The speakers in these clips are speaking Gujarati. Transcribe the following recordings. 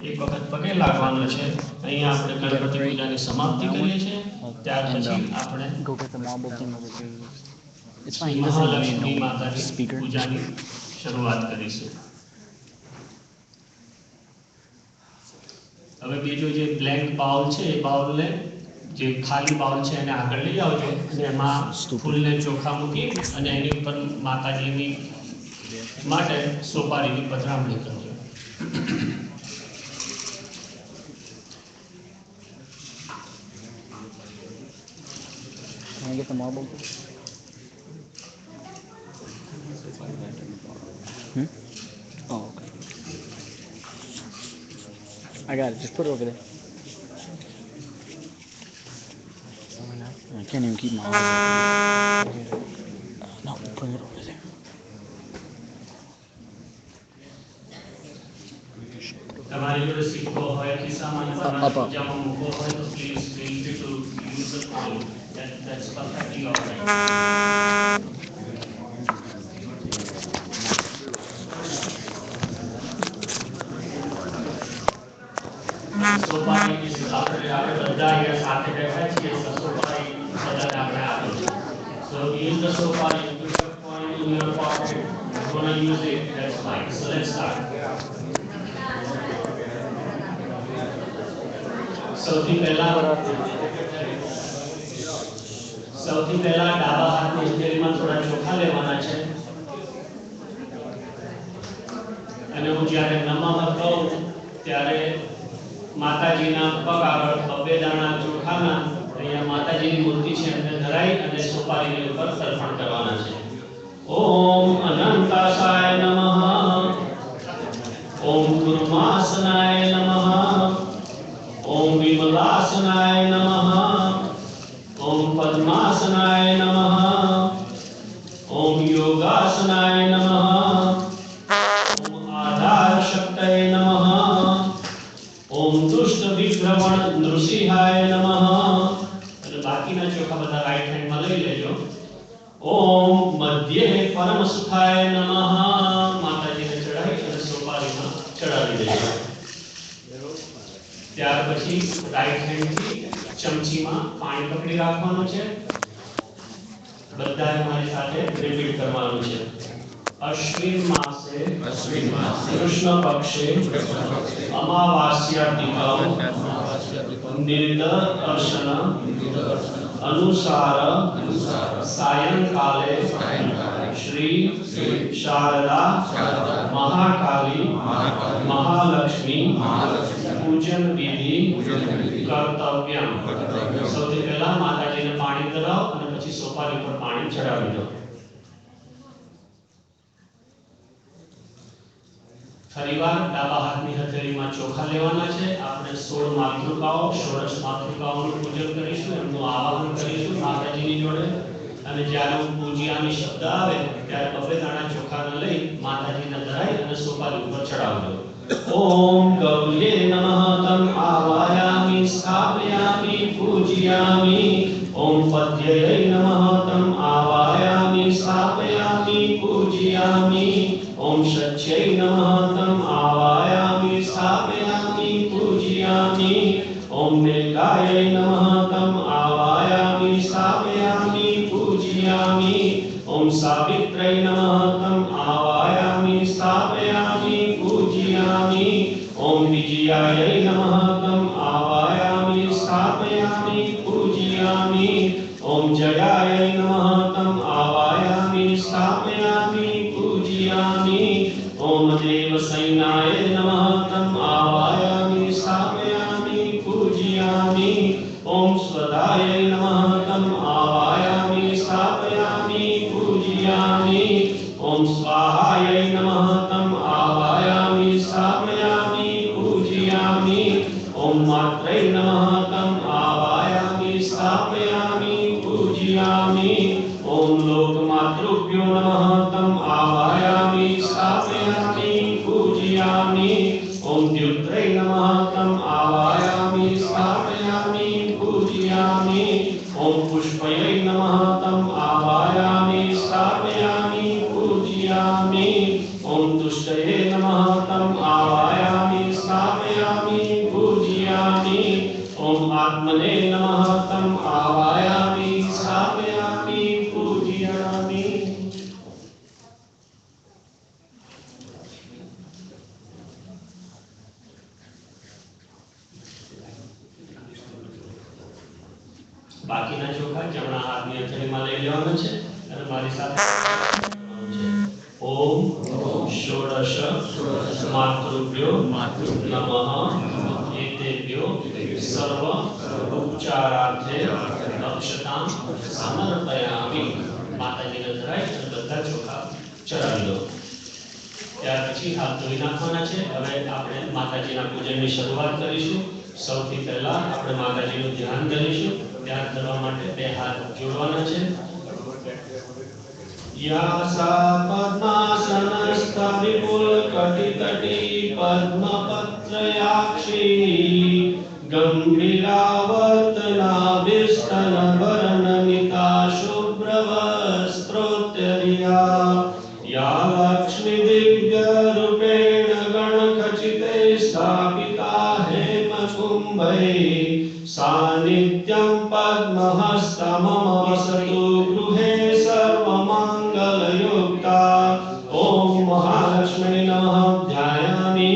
એક વખત પગે લાગવાનો છે. અહીંયા આપણે ગણપતિ પૂજાની સમાપ્તિ કરીએ છીએ. ત્યાર પછી આપણે go get the marble thing over here. It's fine. Shri He doesn't really Mahalakshmi know માતાની speaker. પૂજાની શરૂઆત કરીશું. હવે બીજો જે બ્લેન્ક બાઉલ છે એ બાઉલને જે ખાલી બાઉલ છે એને આગળ લઈ આવજો અને એમાં ફૂલને ચોખા મૂકી અને એની ઉપર માતાજીની માટે સોપારીની પધરામણી કરજો. Can I get the marble? Oh, okay. I got it. Just put it over there. I can't even keep my eyes open. No, put it over there. તમારી જોડે સિક્કો હોય ખિસ્સામાં પૂજામાં મૂકો હોય તો please feel free to use the coin. That's perfectly all right. સોપારી આપણે બધા અહીંયા સાથે બેઠા છીએ તો સોપારી બધાને આપણે આપીએ. So use the sopari, put your coin in your pocket. If you want to use it, that's fine. So let's start. સૌથી પહેલા ડાબા હાથની હથેળીમાં થોડા ચોખા લેવાના છે અને હું જ્યારે નમઃ કહું ત્યારે માતાજીના પગ આગળ બબ્બે દાણા ચોખાના અહીંયા માતાજીની મૂર્તિ છે એમને ધરાઈ અને સોપારીની ઉપર તર્પણ કરવાના છે. ઓમ અનંતાશાય નમઃ. ઓમ કુર્માસનાય નમઃ. ओम विमलासनाय नमः. ओम पद्मासनाय नमः. ओम योगासनाय नमः. ओम आधार शक्तये नमः. ओम दुष्ट विभ्रमण नृसिंहाय नमः. અને બાકીના ચોખા બધા રાઈટ હેન્ડમાં લઈ લેજો. ઓમ મધ્યે પરમ સુખાય નમઃ. માતાજીને ચડાવી અને સોપારીમાં ચડાવી દેજો. ત્યાર પછી રાઈટ હેન્ડથી ચમચીમાં પાણી પકડી રાખવાનું છે. બધાએ મારી સાથે રિપીટ કરવાનું છે. અશ્વિન માસે કૃષ્ણ પક્ષે અમાવાસ્યાતિથૌ નિર્દર્શન અનુસાર સાયંકાલે શ્રી શારદા મહાકાલી મહાલક્ષ્મી પૂજન વિધિ કર્તવ્યમ. સૌથી પહેલા માતાજીને પાણી ધરાવો અને પછી સોપારી પર પાણી ચડાવી દો. ફરીવાર ડાબા હાથની હથેળીમાં ચોખા લેવાના છે. આપણે 16 માતૃકાઓ ષોડશ માતૃકાઓનું પૂજન કરીશું, એમનું આવાહન કરીશું માતાજીની જોડે. અને જ્યારે હું પૂજ્યામી શબ્દ આવે ત્યારે બબ્બે દાણા ચોખાને લઈ માતાજીને ધરાઈ અને સોપારી ઉપર ચડાવજો. ओम गौर्ये नमः तम आवायामि स्थापयामि पूजयामि. ओम पद्यये नमः तम आवायामि स्थापयामि पूजयामि. ओम शच्यै नमः तम आवायामि स्थापयामि पूजयामि. ओम नीलकायै नमः तम आवायामि स्थापयामि पूजयामि. ओम सावित्र्यै नमः तम आवायामि स्थापयामि पूजयामि. ओम विजयायै नमः तम आवायामि स्थापयामि पूजयामि. ओम जयायै नमः तम आवायामि स्थापयामि पूजयामि. ओम देवसेनाय नमः तम आवायामि स्थापयामि पूजयामि. ओम स्वदायै नमः तम आवायामि स्थापयामि पूजयामि. ओम स्वाहायै नमः तम आवायामि स्थापयामि पूजयामि. ओम मात्रै नमः तम आवायामि स्थापयामि पूजयामि. ओम लोकमातृभ्यो नमः तम आवायामि स्थापयामि पूजयामि. ओम द्युत्रै नमः तम आवायामि स्थापयामि पूजयामि. ओम पुष्पयै नमः तम आवायामि स्थापयामि पूजयामि. ओम तुष्टये नमः तम आवायामि स्थापयामि स्थापयामि पूजयामि ओम आत्मने नमः तं आवायामि स्थापयामि पूजयामि। બાકીના ચોખા જમણા હાથની હથેળીમાં લઈ લેવાનો છે અને મારી સાથે ઓમ ષોડશ માતૃભ્યો નમઃ એતેભ્યો સર્વ ઉપચારાર્થે અક્ષતાં સમર્પયામિ। માતાજીને ધરાઈ અને બધા ચોખા ચડાવી દો। ત્યાર પછી હાથ ધોઈ નાખવાના છે। હવે આપણે માતાજીના પૂજનની શરૂઆત કરીશું। સૌથી પહેલા આપણે માતાજીનું ધ્યાન કરીશું। ધ્યાન કરવા માટે બે હાથ જોડવાના છે। या सा पद्मासनस्था विपुलकटितटी पद्मपत्रयाक्षी गम्भीरावर्तनाभिस्तनभरणमिता शुभ्रवस्त्रोत्तरीया या लक्ष्मी दिव्यरूपेण गणखचिते स्थापिता हेमकुम्भे सा नित्यं पद्महस्ता मम वसतु गृहे सर्वमङ्गलयुक्ता। ओम महालक्ष्मी नमः ध्यायामि।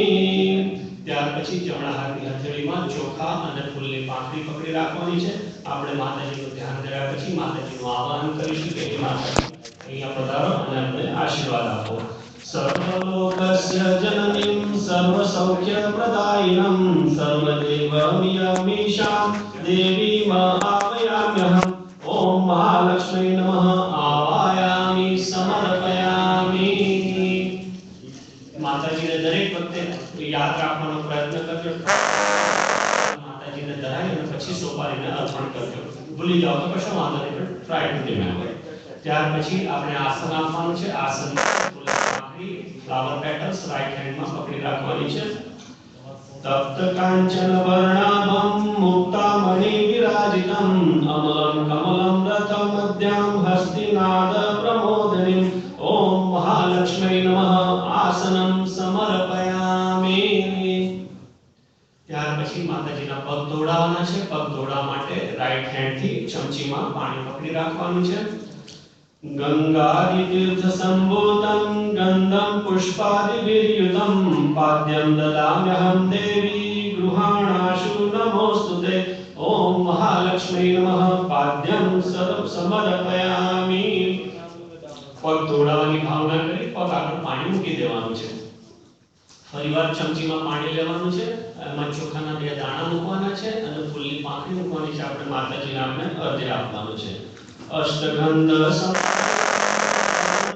ત્યાર પછી જમણા હાથની હથેળીમાં ચોખા અને ફૂલની પાંખડી પકડી રાખવાની છે। આપણે માતાજીનું ધ્યાન કર્યા પછી માતાજીનું આવાહન કરીશું કે હે માતાજી અહીંયા પધારો અને અમને આશીર્વાદ આપો। સર્વલોકસ્ય જનનીં સર્વસૌખ્યપ્રદાયિનં સર્વદેવમિયમીશાં દેવીમ આવાયામ્યહम्। ઓમ મહાલક્ષ્મી નમઃ આવાયામિ સમર્પયામિ। માતાજીને દરેક વખતે યાદ રાખવાનો પ્રયત્ન કરજો। માતાજીને ધરાઈ અને પછી સોપારીને અર્પણ કરજો। ભૂલી જાઓ તો કશો વાંધો નહીં, પણ ટ્રાય ટુ રિમેમ્બર। ત્યાર પછી આપણે આસન આપવાનું છે। આસન ફ્લાવર પેટલ્સ રાઈટ હેન્ડમાં પકડી રાખવાની છે। તપ્ત કાંચન વર્ણાભમ મુક્તામણિ વિરાજિતમ અમલમ કમલમ રથમ મધ્યામ હસ્તિનાદ પ્રમોદનિમ। ઓમ મહાલક્ષ્મી નમઃ આસનમ સમર્પયામિ। ત્યાર પછી માતાજીના પગ ધોડાવવાના છે। પગ ધોડાવવા માટે રાઈટ હેન્ડ થી ચમચીમાં પાણી પકડી રાખવાનું છે। ગંગાદિતીર્થ સંભૂતં ગંધમ પુષ્પાદિવિર્યુતં પાદ્યં દદામ્યહં દેવી ગૃહાણાશુ નમોસ્તુતે। ઓમ મહાલક્ષ્મી નમઃ પાદ્યં સમર્પયામિ। પગ ધોડાવવાની ભાવના કરી પગ આગળ પાણી મૂકી દેવાનું છે। ફરીવાર ચમચીમાં પાણી લેવાનું છે। એમાં ચોખાના બે દાણા મૂકવાના છે અને ફૂલની પાંખડી મૂકવાની છે। આપણે માતાજીને આપણે અર્ધ્ય આપવાનું છે। અષ્ટગંધ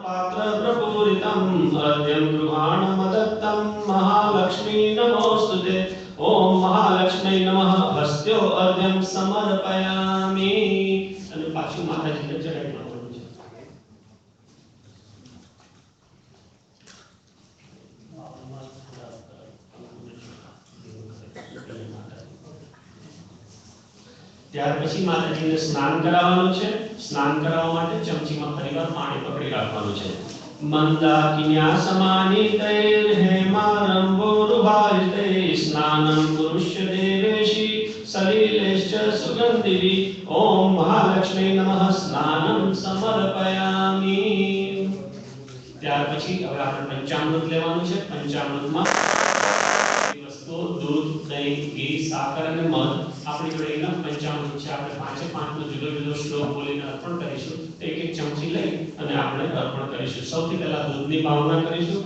પાત્ર પ્રપૂરિતં અર્ધ્યં ગૃહાણમદત્તં મહાલક્ષ્મી નમોસ્તુતે। ઓમ મહાલક્ષ્મી નમઃ હસ્ત્યો અર્ધ્યં સમર્પયામિ। અને પાછું માતાજીને ચડાવી નાખવાનું છે। ત્યાર પછી માતાજીને સ્નાન કરાવવાનું છે। સ્નાન કરાવવા માટે ચમચીમાં ફરીવાર પાણી પકડી રાખવાનું છે। મંદાકિન્યા સમાનિતૈર હેમારંભોરુભારિતે સ્નાનં પુરુષ્ય દેવેશી સલિલેશ્ચ સુગંધિભિ। ઓમ મહાલક્ષ્મી નમઃ સ્નાનં સમર્પયામિ। ત્યાર પછી હવે આપણે પંચામૃત લેવાનું છે। પંચામૃતમાં दूध दही घी साकर અને મધ આપણી જોડે એના પંચામૃત છે। આપણે પાંચે પાંચનો જુદો જુદો શ્લોક બોલીને અર્પણ કરીશું। એક એક ચમચી લઈ અને આપણે અર્પણ કરીશું। સૌથી પહેલા દૂધની ભાવના કરીશું।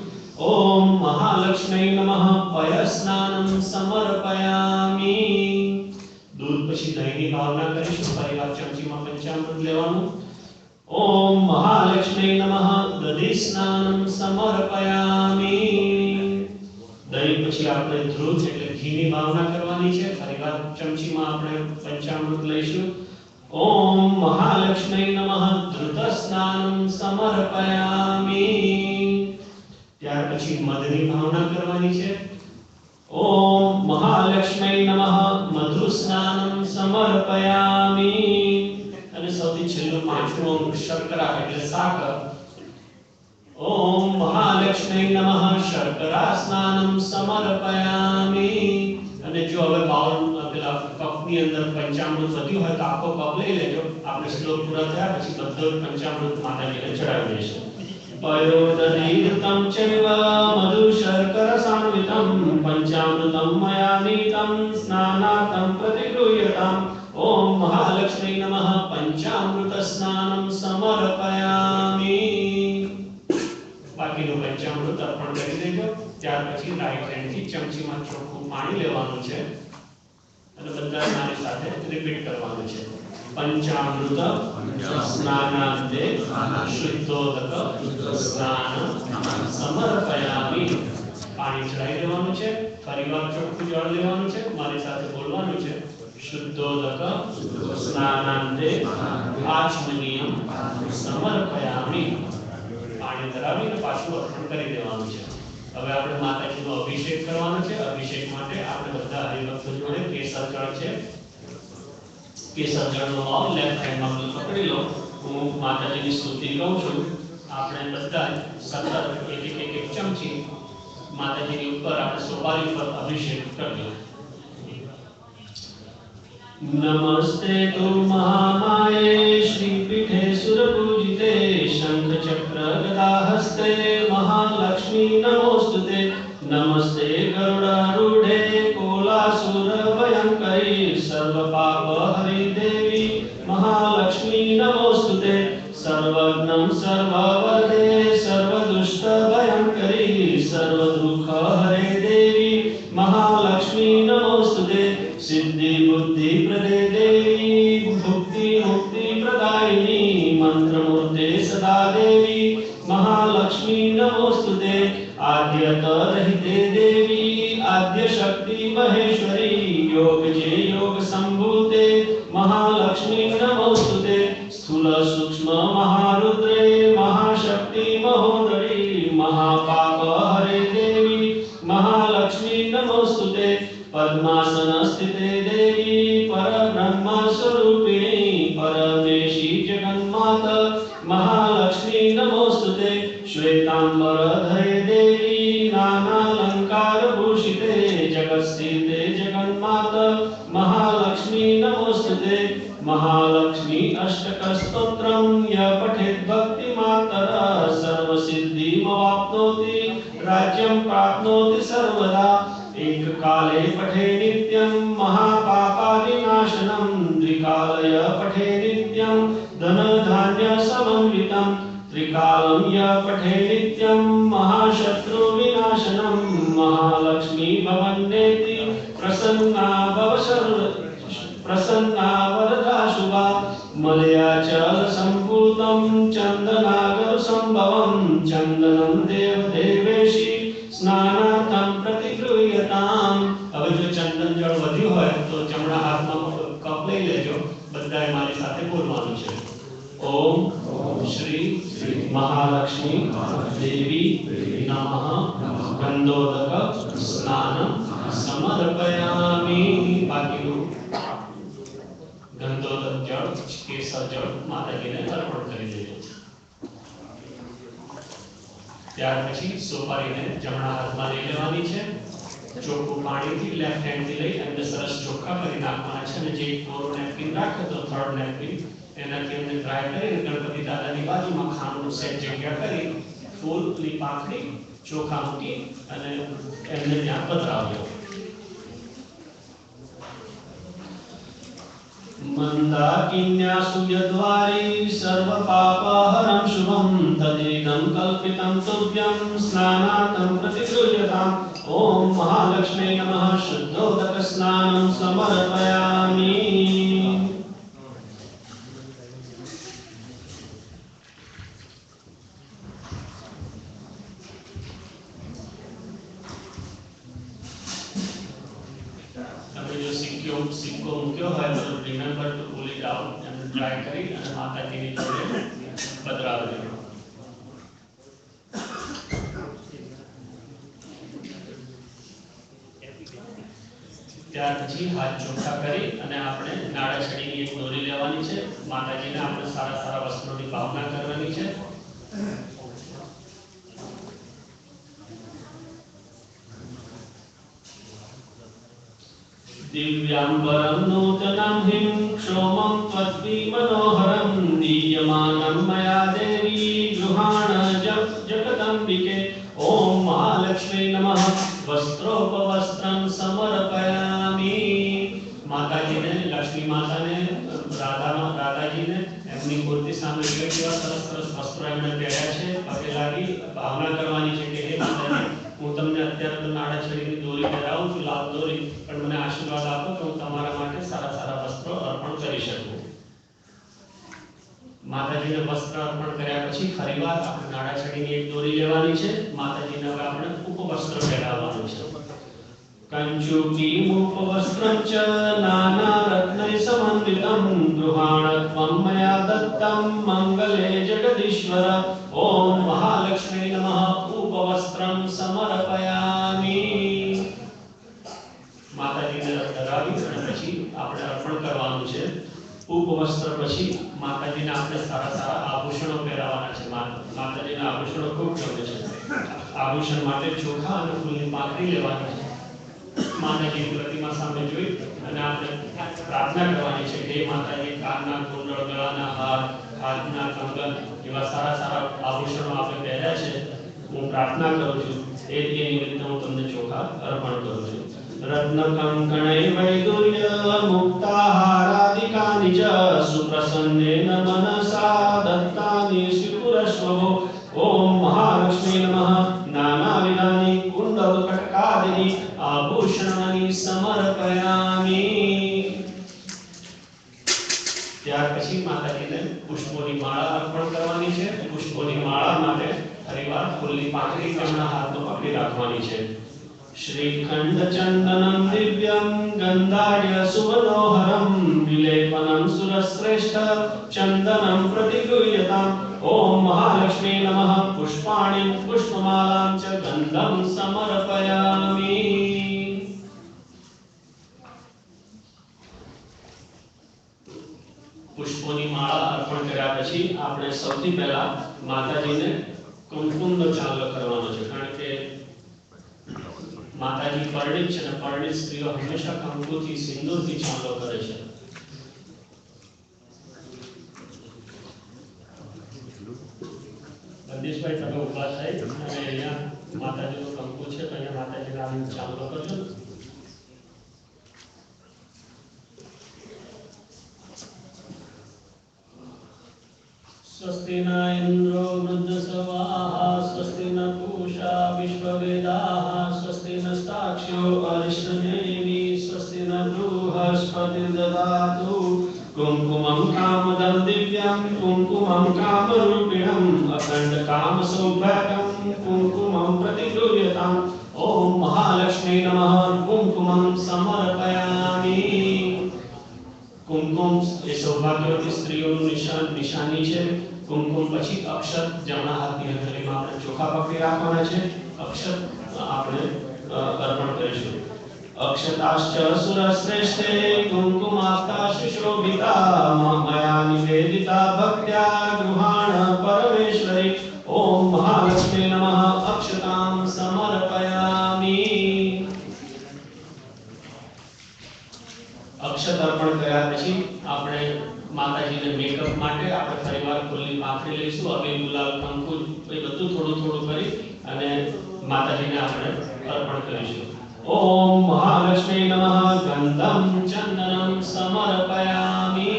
ઓમ મહાલક્ષ્મી નમઃ પયસ્નાનં સમર્પયામિ। દૂધ પછી દહીંની ભાવના કરીશું। ફરીવાર ચમચીમાં પંચામૃત લેવાનું। ઓમ મહાલક્ષ્મી નમઃ દધિસ્નાનં સમર્પયામિ। દહીં પછી આપણે ધ્રુજ એટલે ઘીની ભાવના કરવાની છે। ફરીવાર ચમચીમાં આપણે પંચામૃત લઈશું। ઓમ મહાલક્ષ્મી નમઃ ધૃત સ્નાનં સમર્પયામિ। ત્યાર પછી મધની ભાવના કરવાની છે। ઓમ મહાલક્ષ્મી નમઃ મધુ સ્નાનં સમર્પયામિ। અને સૌથી છેલ્લું પાંચમું શર્કરા એટલે સાકર। ओम महालक्ष्मी नमः शर्करा स्नानं समर्पयामि। જો હવે બાઉલ પેલા કપની અંદર પંચામૃત વધ્યું હોય તો આખો કપ લઈ લેજો. આપણે શ્લોક પૂરા થયા પછી બધો પંચામૃત માતાજીને ચડાવી દઈશું. પયોદનૈર્તમ ચૈવ મધુ શર્કર સાન્વિતમ પંચામૃતમ મયા નીતમ સ્નાનાર્થમ પ્રતિગૃહ્યતામ. ઓમ મહાલક્ષ્મી નમઃ પંચામૃત સ્નાનમ સમર્પયામિ. બાકીનું પંચામૃત અર્પણ કરી દેજો. ત્યાર પછી રાઈટ હેન્ડથી ચમચીમાં ચોખ્ખું પાણી લેવાનું છે અને બધા મારી સાથે રિપીટ કરવાનું છે. પંચામૃત સ્નાનાંતે શુદ્ધોદક સ્નાન સમર્પયામિ. પાણી ચડાવી દેવાનું છે. ફરીવાર ચોખ્ખું જળ લેવાનું છે. મારી સાથે બોલવાનું છે. શુદ્ધોદક સ્નાનાંતે આચમનીયમ સમર્પયામિ. પાણી ધરાવીને પાછું અર્પણ કરી દેવાનું છે. હવે આપણે માતાજીનો અભિષેક કરવાનો છે. અભિષેક માટે આપણે બધા હરિભક્તો જોડે કેસર જળ છે. કેસર જળનો ભાવ લેફ્ટ હેન્ડમાં પકડી લો. હું માતાજીની સ્તુતિ કહું છું. આપણે બધા સતત એક ચમચી માતાજીની ઉપર આપણે સોપારી પર અભિષેક કરીએ. નમસ્તે તુ મહામાયે શ્રીપીઠે સુરપૂજિતે શંખ ચક્ર ગદા હસ્તે મહાલક્ષ્મી નમોસ્તુતે. નમસ્તે ગરુડારૂઢે કોલાસુર ભયંકરી સર્વ પાપ હરિ દેવી મહાલક્ષ્મી નમોસ્તુતે. સર્વજ્ઞં સર્વવરદે સર્વદુષ્ટ ભયંકરી સર્વ દુઃખ હરે દેવી મહાલક્ષ્મી નમોસ્તુતે. સિદ્ધિ બુદ્ધિ પ્રદે દેવી ભુક્તિ મુક્તિ પ્રદાયિની મંત્રમૂર્તે સદા દેવી મહાલક્ષ્મી નમોસ્તુતે. આદ્યત રહિતે દેવી આદ્ય શક્તિ મહેશ્વરી યોગ જે યોગ સંભૂતે મહાલક્ષ્મી નમોસ્તુતે. સ્થૂલ સૂક્ષ્મ મહારુદ્રે મહાશક્તિ મહોદરી મહાપાપ હરે દેવી મહાલક્ષ્મી નમોસ્તુતે. પદ્માસન સ્થિતે દેવી પરબ્રહ્મ સ્વરૂપિણી પરમેશી જગન્માત મહાલક્ષ્મી નમોસ્તુતે. શ્વેતાંબર ધરે દેવી નાનાલંકાર ભૂષિતે જગત્સ્થિતે જગન્માત મહાલક્ષ્મી નમોસ્તુતે. મહાલક્ષ્મી અષ્ટક સ્તોત્રમ ય પઠેત ભક્તિ માતર સર્વ સિદ્ધિમવાપ્નોતિ રાજ્યમ પ્રાપ્નોતિ સર્વદા. એક કાલે પઠે નિત્યમ મહાપાપાવિનાશનમ દ્વિકાલય પઠે નિત્યમ ધન ધાન્ય સમન્વિતમ ત્રિકાલમ ય પઠે નિત્યમ મહાશત્રુ વિનાશનમ મહાલક્ષ્મી ભવન્નેતિ પ્રસન્ના વરદા શુભા. મલયાચલ સંપૂતમ ચંદનાગર સંભવમ ચંદનમ દેવ દેવેશી સ્નાનાર્થમ પ્રતિગૃહ્યતામ. હવે જો ચંદન જળ વધ્યું હોય તો જમણા હાથમાં કપ લઈ લેજો. બધાએ મારી સાથે બોલવાનું છે. ઓમ શ્રી મહાલક્ષ્મી દેવી નમઃ ગંધોદક સ્નાન સમર્પયામિ. બાકીનું ગંધોદક જળ કેસર જળ માતાજીને અર્પણ કરી દેજો. ત્યાર પછી સોપારીને જમણા હાથમાં લઈ લેવાની છે. ચોખ્ખું પાણીથી લેફ્ટ હેન્ડથી લઈ અને સરસ ચોખ્ખા કરી નાખવાના છે. અને જે કોરો નેપકિન રાખે તો થર્ડ નેપકિન એનાથી એમને ડ્રાય કરી ગણપતિ દાદાની બાજુમાં ખાનું સેટ જગ્યા કરી ફૂલની પાંખડી ચોખા મૂકી અને એમને ત્યાં પધરાવજો. મંદાકિન્યાસુ યદ્વારી સર્વ પાપહરં શુભં તદેદં કલ્પિतं તુભ્યં સ્નાનાર્થં પ્રતિગૃહ્યતામ. ઓમ મહાલક્ષ્મી નમઃ શુદ્ધોદક સ્નાનં સમર્પયામિ. સિક્કો મૂક્યો હોય તો remember to pull it out અને ડ્રાય કરી અને માતાજીની જોડે પધરાવજો. ત્યાર પછી હાથ ચોખ્ખા કરી અને આપણે નાળા છડીની એક દોરી લેવાની છે. માતાજીને આપણે સારા સારા વસ્ત્રોની ભાવના કરવાની છે. दिव्यांबरं नूतनं हिं क्षोमं त्वद्विमनोहरं दीयमानं मया देवी गृहाण जगदम्बिके ॐ महालक्ष्मी नमः वस्त्रोपवस्त्रं समर्पयामि। माताजी ने लक्ष्मी माता ने राधा जी ने એમની મૂર્તિ સામે કેવા સરસ સરસ વસ્ત્રો એમણે પહેર્યા છે, પગે લાગી ભાવના કરવાની છે કે હે માતાજી, હું તમને અત્યારે તો નાડા છડીની દોરી પહેરાવું છું, લાલ દોરી, પણ મને આશીર્વાદ આપો કે હું તમારા માટે સારા સારા વસ્ત્રો અર્પણ કરી શકું। માતાજીને વસ્ત્ર અર્પણ કર્યા પછી ફરીવાર આપણે નાડા છડીની એક દોરી લેવાની છે, માતાજીને હવે આપણે ઉપવસ્ત્ર પહેરાવવાનું છે। कंचुकीमुपवस्त्रं च नानारत्नैः समन्वितं गृहाणत्वं मया दत्तं मंगले जगदीश्वर ओम महालक्ष्मी नमः उपवस्त्रं समर्पयामि। माताजीने ધરાવી અને પછી આપણે અર્પણ કરવાનું છે। ઉપવસ્ત્ર પછી માતાજીને આપણે સારા સારા આભૂષણો પહેરાવવાના છે। માતાજીના આભૂષણો ખૂબ ગમે છે। આભૂષણ માટે ચોખા અને ફૂલની પાંખડી લેવાની છે। માતાજીની પ્રતિમા સામે જોઈ અને આપણે પ્રાર્થના કરવાની છે કે માતાજી કાનના કુંડળ, ગળાના હાર, હાથના કંગન એવા સારા સારા આભૂષણો આપણે પહેર્યા છે, હું પ્રાર્થના કરું છું એ નિમિત્તે હું તમને ચોખા અર્પણ કરું છું। रत्न कंकणै वैदुर्य मुक्ताहारादिकानि च सुप्रसन्नेन मनसा दत्तानि स्वीकुरस्वभो ओम महालक्ष्मी नमः नानाविधानि कुण्डलकटकादीनि आभूषणानि समर्पयामि। ત્યાર પછી માતાજીને પુષ્પોની માળા અર્પણ કરવાની છે। પુષ્પોની માળા માટે ફરીવાર ફૂલની પાંખડી તેમના હાથમાં પકડી રાખવાની છે। श्रीखंड चंदनं दिव्यं गंधार्य सुमनोहरं विलेपनं सुरश्रेष्ठ चंदनं प्रतिगृह्यताम् ओम महालक्ष्मी नमः पुष्पाणि पुष्पमालां च गंधं समर्पयामि। पुष्पोनी माळा अर्पण કર્યા પછી આપણે સૌથી પહેલા માતાજીને કુમકુમનો ચાંદલો કરવાનો છે, કારણ કે माताजी परिणित છે અને પરિણિત સ્ત્રીઓ હંમેશા કંકુથી સિંદૂરથી ચાંદલો કરે છે। બંદેશભાઈ તમે ઊભા થઈ અને અહીંયા માતાજીનો કંકુ છે તો અહીંયા માતાજીને આવીને ચાંદલો કરજો। स्वस्ति न इंद्रो वृद्धसवाः स्वस्ति न पूषा विश्ववेदाः स्वस्ति नस्ताक्ष्यो अरिष्टनेमि स्वस्ति न बृहस्पतिर्ददातु कुङ्कुमं कामदं दिव्यं कुङ्कुमं कामरूपिणम् अखण्डकामसौभाग्यं कुङ्कुमं प्रतिगृह्यताम् ॐ महालक्ष्मी नमः कुङ्कुमं समर्पयामि। कुमकुम એ સૌભાગ્યવતી સ્ત્રીઓનું નિશાની છે। कुमकुम પછી અક્ષત જમણા હાથની હથેળીમાં આપણે ચોખા પકડી રાખવાના છે। અક્ષત આપણે અર્પણ કરીશું। अक्षताश्च सुरश्रेष्ठे कुङ्कुमास्ता सुशोभिता मया निवेदिता भक्त्या गृहाण परमेश्वरी ओम महालक्ष्मी नमः अक्षतां समर्पयामि। अक्षत अर्पण કર્યા પછી આપણે માતાજીને મેકઅપ માટે આપણે ફરીવાર ફૂલની પાંખડી લઈશું। હવે ગુલાલ, કંકુ એ બધું થોડું થોડું કરી અને માતાજીને આપણે અર્પણ કરીશું। ओम महालक्ष्मी नमः गंधं चंदनं समर्पयामि।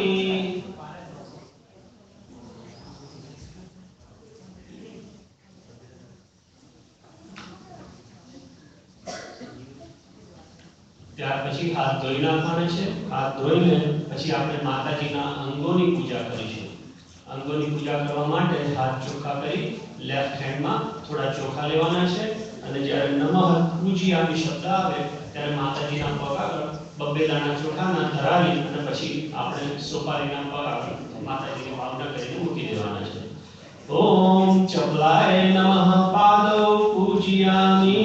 ત્યાર પછી હાથ ધોઈ નાખવાના છે। હાથ ધોઈને પછી આપણે માતાજીના અંગોની પૂજા કરીશું। અંગોની પૂજા કરવા માટે હાથ ચોખ્ખા કરી લેફ્ટ હેન્ડમાં થોડા ચોખા લેવાના છે અને જ્યારે નમઃ પૂજ્યામિ શબ્દ આવે ત્યારે માતાજીના પગ આગળ બબ્બે દાણા ચોખાના ધરાવી અને પછી આપણે સોપારીના પગ આગળ માતાજીની ભાવના કરીને મૂકી દેવાના છે। ओम चपलाय नमः पादौ पूजयामि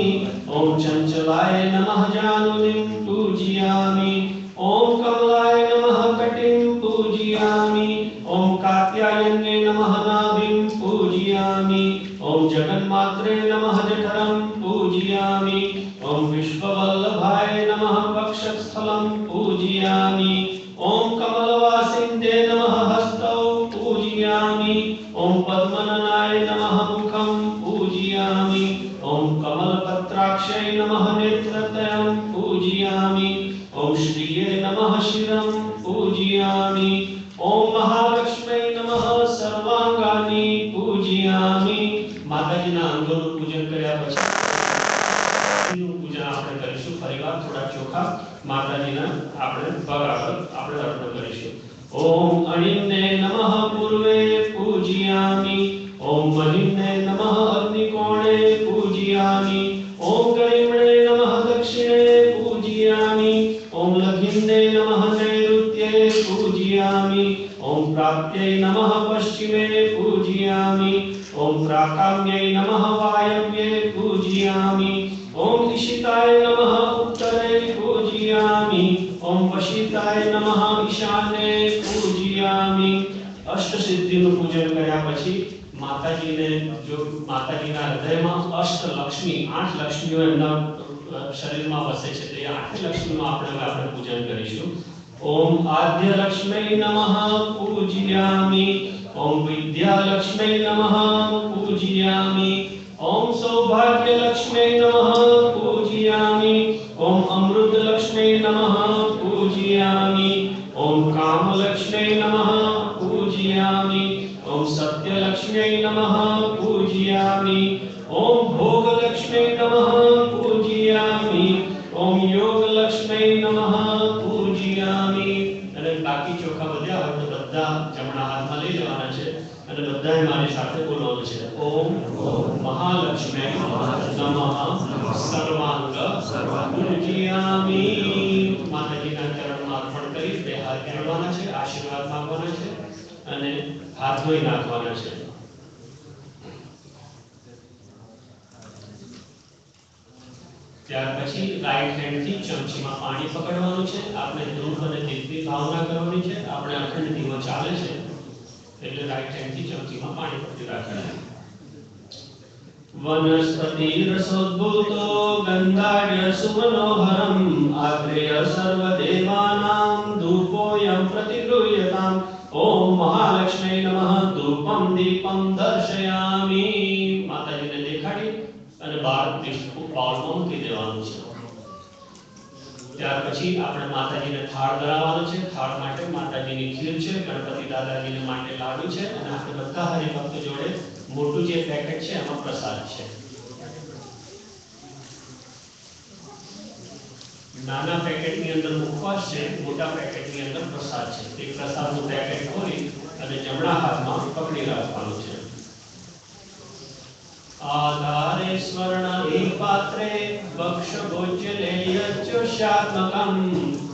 ओम चंचलाय नमः जानुनीं पूजयामि ओम कमलाय नमः कटिं पूजयामि ओम कात्यायने नमः नाभिं पूजयामि ओम जगन्मात्रे नमः जठरं पूजयामि ओम विश्ववल्लभाय नमः वक्षस्थलं वक्षस्थलं पूजयामि। ओम कमलवासिन्ते नमः हस्तौ पूजयामि। ओम पद्मननाय नमः मुखं पूजयामि। ओम कमलपत्राक्षै नमः नेत्रत्रयं पूजयामि। ओम श्रिये नमः शिरं पूजयामि। ओम महालक्ष्म्यै नमः सर्वांगानि पूजयामि। माताजीना अंगोનું પૂજન કર્યા પછી પૂજન આપણે કરીશું। ફરીવાર થોડા ચોખા માતાજીના આપણે પગ આગળ આપણે અર્પણ કરીશું। ओम अणिन्ने नमः पूर्वे पूजयामि। ओम महिम्ने नमः अग्निकोणे पूजयामि। ओम गरिम्णे नमः दक्षिणे पूजयामि। ओम लघिम्ने नमः नैऋत्ये पूजयामि। ओम प्राप्त्यै नमः पश्चिमे पूजयामि। ओम प्राकाम्यै नमः वायव्ये पूजयामि। ओम ईशिताय नमः उत्तरे पूजयामि। ओम वशिताय नमः ईशान्ये पूजयामि। अष्ट सिद्धिનું પૂજન કર્યા પછી માતાજીને જો માતાજીના હૃદયમાં અષ્ટ લક્ષ્મી 8 લક્ષ્મીઓ એમના શરીરમાં વસે છે તે 8 લક્ષ્મીનું આપણે પૂજન કરીશું। ओम आद्य लक्ष्मी नमः पूजयामि। ओम विद्या लक्ष्मी नमः पूजयामि। ओम सौभाग्य लक्ष्मी नमः पूजयामि। ओम अमृत लक्ष्मी नमः पूजयामि। ओम काम लक्ष्मी नमः पूजयामि। ओम सत्य लक्ष्मी नमः पूजयामि। ओम भोग लक्ष्मी नमः पूजयामि। ओम योग लक्ष्मी नमः पूजयामि। અને બાકી ચોખા બધા હવે તો બધા જમણા હાથમાં લઈ લેવાના છે અને બધાએ મારી સાથે બોલવાનું છે। ઓમ મહાલક્ષ્મી નમઃ સર્વાંગ પૂજયામિ। માતાજીના ચરણમાં અર્પણ કરી બે હાથ જોડવાના છે, આશીર્વાદ માંગવાના છે અને હાથ ધોઈ નાખવાના છે। ત્યાર પછી રાઈટ હેન્ડ થી ચમચીમાં પાણી પકડવાનું છે। આપણે ધ્રુવ અને દીપની ભાવના કરવાની છે। આપણે અખંડ દીવો ચાલે છે એટલે રાઈટ હેન્ડ થી ચમચીમાં પાણી પકડી રાખવાનું। वनस्पति रसोद्भूतो गन्धाढ्य सुमनोहरम् आग्रेय सर्वदेवानां धूपोऽयं प्रतिगृह्यताम्। ओम महालक्ष्मी नमः धूपं दीपं दर्शयामि। माताजीने देखाડી અને બાર બાઉલમાં મૂકી દેવાનું છે। ત્યાર પછી આપણે માતાજીને થાળ ધરાવવાનો છે। થાળ માટે માતાજીની ખીર છે, ગણપતિ દાદાજીને માટે લાડુ છે અને આપણે બધા હરિભક્ત જોડે મોટું જે પેકેટ છે એમાં પ્રસાદ છે। નાના પેકેટની અંદર મુખવાસ છે, મોટા પેકેટની અંદર પ્રસાદ છે। તે પ્રસાદનું પેકેટ ખોલી અને જમણા હાથમાં પકડી રાખવાનું છે। आधारे स्वर्णे पात्रे वक्षगोचलेयच्युष्यात्मकम्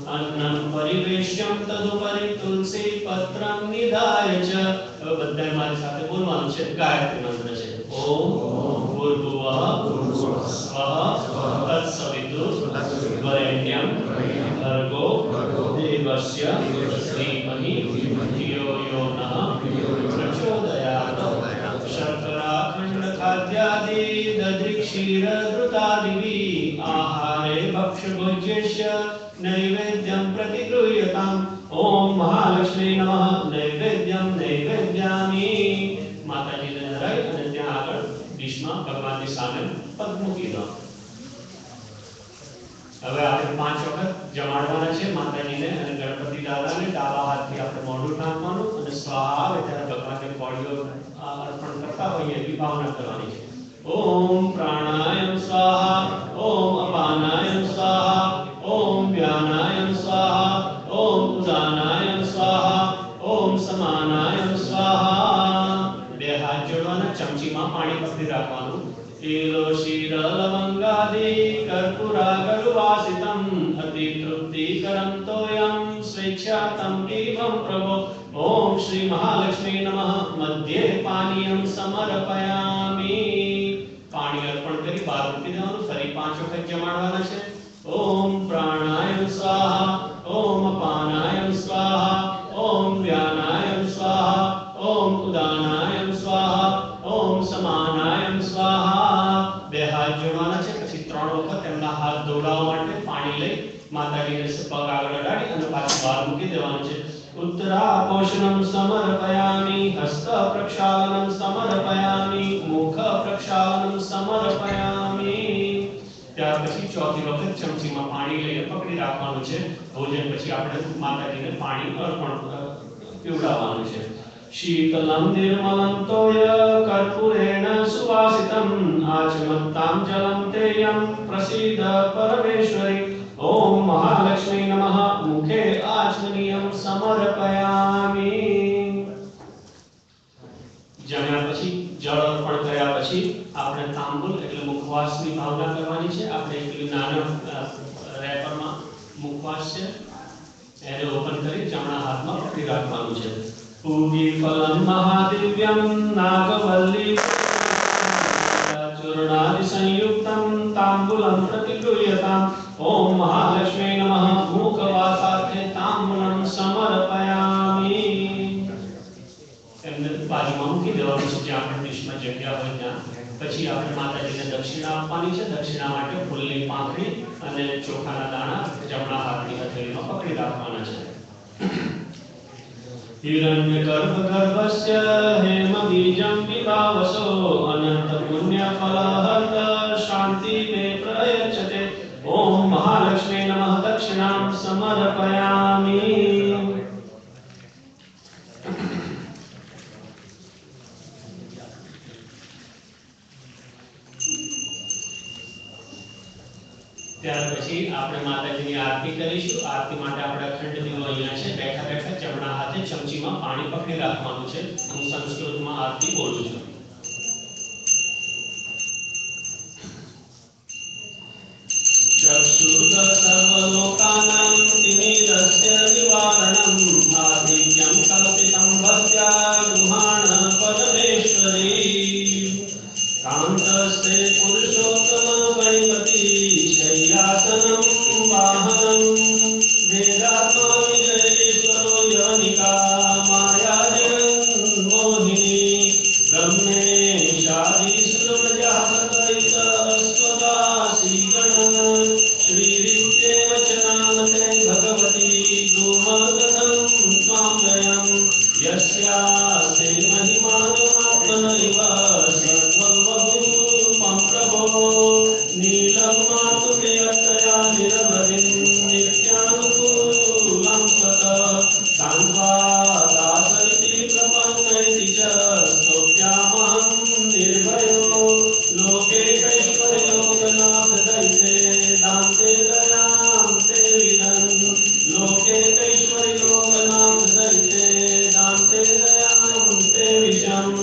अन्नं परिवेश्यं तदुपरि तुलसी पत्रं निधाय च। હવે બધાએ મારી સાથે બોલવાનું છે। ગાયત્રી મંત્ર છે। ઓમ ભૂર્ભુવઃ સ્વઃ તત્સવિતુર્વરેણ્યં ભર્ગો દેવस्य धीमहि धियो यो नः प्रचोदयात्। शर्कराखण्ड खाद्यादि दधिक्षीरधृतादिभिः आहारे भक्ष्यभोज्यस्य नैवेद्यं प्रतिगृह्यताम्। ओम महालक्ष्मी नमः नैवेद्यं नैवेद्यामि। माताजीने ધરાઈ અને ત્યાં આગળ ડીશમાં ભગવાનની સામે પગ મૂકી દો। હવે આપણે 5 વખત જમાડવાના છે માતાજીને અને ગણપતિ દાદાને। ડાબા હાથથી આપણે મોઢું ઢાંકવાનું અને સ્વાહા આવે ત્યારે ભગવાનને કોળીઓ અર્પણ કરતા હોઈએ એવી ભાવના કરવાની છે। ओम प्राणायाम स्वाहा। ओम अपानायाम स्वाहा। ओम व्यानायाम स्वाहा। ओम उदानायाम स्वाहा। ओम समानायाम स्वाहा। બે હાથ જોડવાના, ચમચીમાં પાણી પકડી રાખવાનું। તિલો શીર લવંગાદિ કર્પૂરાગરુવાસિતમ અતિ તૃપ્તિકરં તોયં સ્વેચ્છાતં પીબં પ્રભો। ओम श्री महालक्ष्मी नमः मध्ये पानीयं समर्पयामि। पाणी अर्पण करी बार मूकी देवानुं। फरी 5 वखत जमाडवाना छे। ओम प्राणायाम स्वाहा। ओम अपानायाम स्वाहा। ओम व्यानायाम स्वाहा। ओम उदानायाम स्वाहा। ओम समानायाम स्वाहा। બે હાથ જોડવાના છે। પછી 3 વખત એમના હાથ ધોવડાવવા માટે પાણી લઈ માતાજીને પગ આગળ અડાડી અને પાછું બહાર મૂકી દેવાનું છે. उत्तरापोषणं समर्पयामि, हस्त प्रक्षालनं समर्पयामि, मुख प्रक्षालनं समर्पयामि. ત્યાર પછી ચોથી વખત ચમચીમાં પાણી લઈને પકડી રાખવાનું છે. ભોજન પછી આપણે માતાજીને પાણી અર્પણ પીવડાવવાનું છે. शीतलं निर्मलं तोय कर्पूरेण सुवासितं आचमत्तां जलं तेयं प्रसीद परमेश्वरी. ओम महालक्ष्मी नमः. मुखे आचमनीयं समर्पयामि. जम्या પછી જળ અર્પણ કર્યા પછી આપણે તાંબુલ એટલે મુખવાસની ભાવના કરવાની છે. આપણે એક નાના રેપરમાં મુખવાસ છે એને ઓપન કરી જમણા હાથમાં પકડી રાખવાનું છે. पूगीफलं महादिव्यं नागवल्ली चूर्णादि संयुक्तं तांबूलं प्रतिगृह्यताम्. ओम महालक्ष्मी नमः. मुखवासार्थे तांबूलं समर्पयामि. એમને બાજુમાં મૂકી દેવાનું છે જ્યાં આપણે ડીશમાં જગ્યા હોય ત્યાં. પછી આપણે માતાજીને દક્ષિણા આપવાની છે. દક્ષિણા માટે ફૂલની પાંખડી અને ચોખાના દાણા જમણા હાથની હથેળીમાં પકડી રાખવાના છે. हिरण्यगर्भगर्भस्य हेमबीजं विभावसो अनंत पुण्यफलहर्त शांति मे प्रयच्छते. ओम महालक्ष्मी नमः. दक्षिणां समर्पयामि. ત્યાર પછી આપણે માતાજીની આરતી કરીશું. આરતી માટે આપણે અખંડ દીવો અહીંયા છે. બેઠા બેઠા જમણા હાથે ચમચીમાં પાણી પકડી રાખવાનું છે. હું સંસ્કૃતમાં આરતી બોલું છું. चक्षुर्ग सर्वलोकानां तिमिरस्य निवारणं आदित्यं कल्पितं भक्त्या गृहाण परमेश्वरी. कान्तस्ते पुरुषोत्तम गणपति शय्यासनं वाहनं वेदात्मा विजयेश्वरो यवनिका माया जगन्मोहिनी. ब्रह्मेशादिसुरप्रजापतयितस्वदासीगण श्रीरित्ये वचनामते भगवती गोमगतं त्वां वयं यस्यास्ते महिमानमात्मनैव सर्वभूतं प्रभो. नीलं मातुप्रियतया निरवधिं नित्यानुकूलं स्वत कान्त्वा दासरिति प्रपन्नैति च स्तोत्यामहं निर्भयो. लोके कैश्वर्यलोकनाथ दैते दान्ते दयां ते विदन्. लोके कैश्वर्यलोकनाथ दैते दान्ते दयां ते विशम्.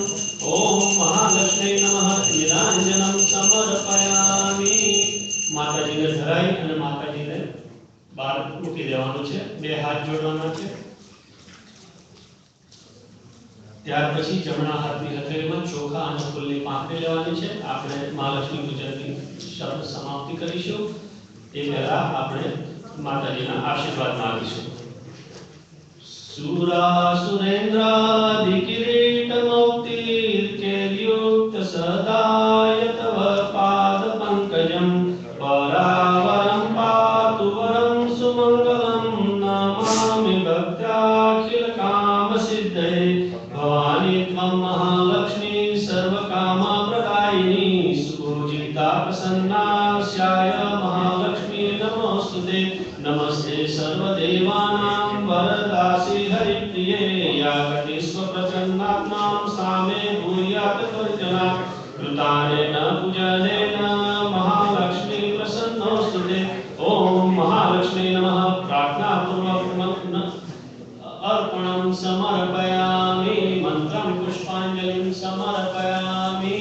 ओम महालक्ष्मी नमः. निरांजनं समर्पयामि. માતાજીને ધરાઈ અને માતાજીને બહાર મૂકી દેવાનું છે. બે હાથ જોડવાના છે. ત્યાર પછી જમણા હાથની હથેળીમાં ચોખા અને ફૂલની પાંખડી લેવાની છે. આપણે મહાલક્ષ્મી પૂજનની શબ્દ સમાપ્તિ કરીશું. એ પહેલા આપણે માતાજીના આશીર્વાદ માંગીશું. सुरासुरेन्द्रादिकिरीटमौक्तिर्केल्युक्त सदाय तव पादपङ्कजं परावरं पातु वरं सुमङ्गलं. नमामि भक्त्याखिलकामसिद्धये. भवानी त्वं महालक्ष्मी सर्वकामप्रदायिनी. सुपूजिता प्रसन्ना स्याय महालक्ष्मी नमोस्तुते. नमस्ते सर्वदेवानां वरदासि हरिप्रिये. या कटिस्वप्रचन्नात्मां सा मे भूयात् त्वर्जना. कृतानेन पूजनेन महालक्ष्मी प्रसन्नोऽस्तुते. ओम महालक्ष्मी नमः. प्रार्थनापूर्वकम् अर्पणं समर्पयामि. मंत्रं पुष्पांजलिं समर्पयामि.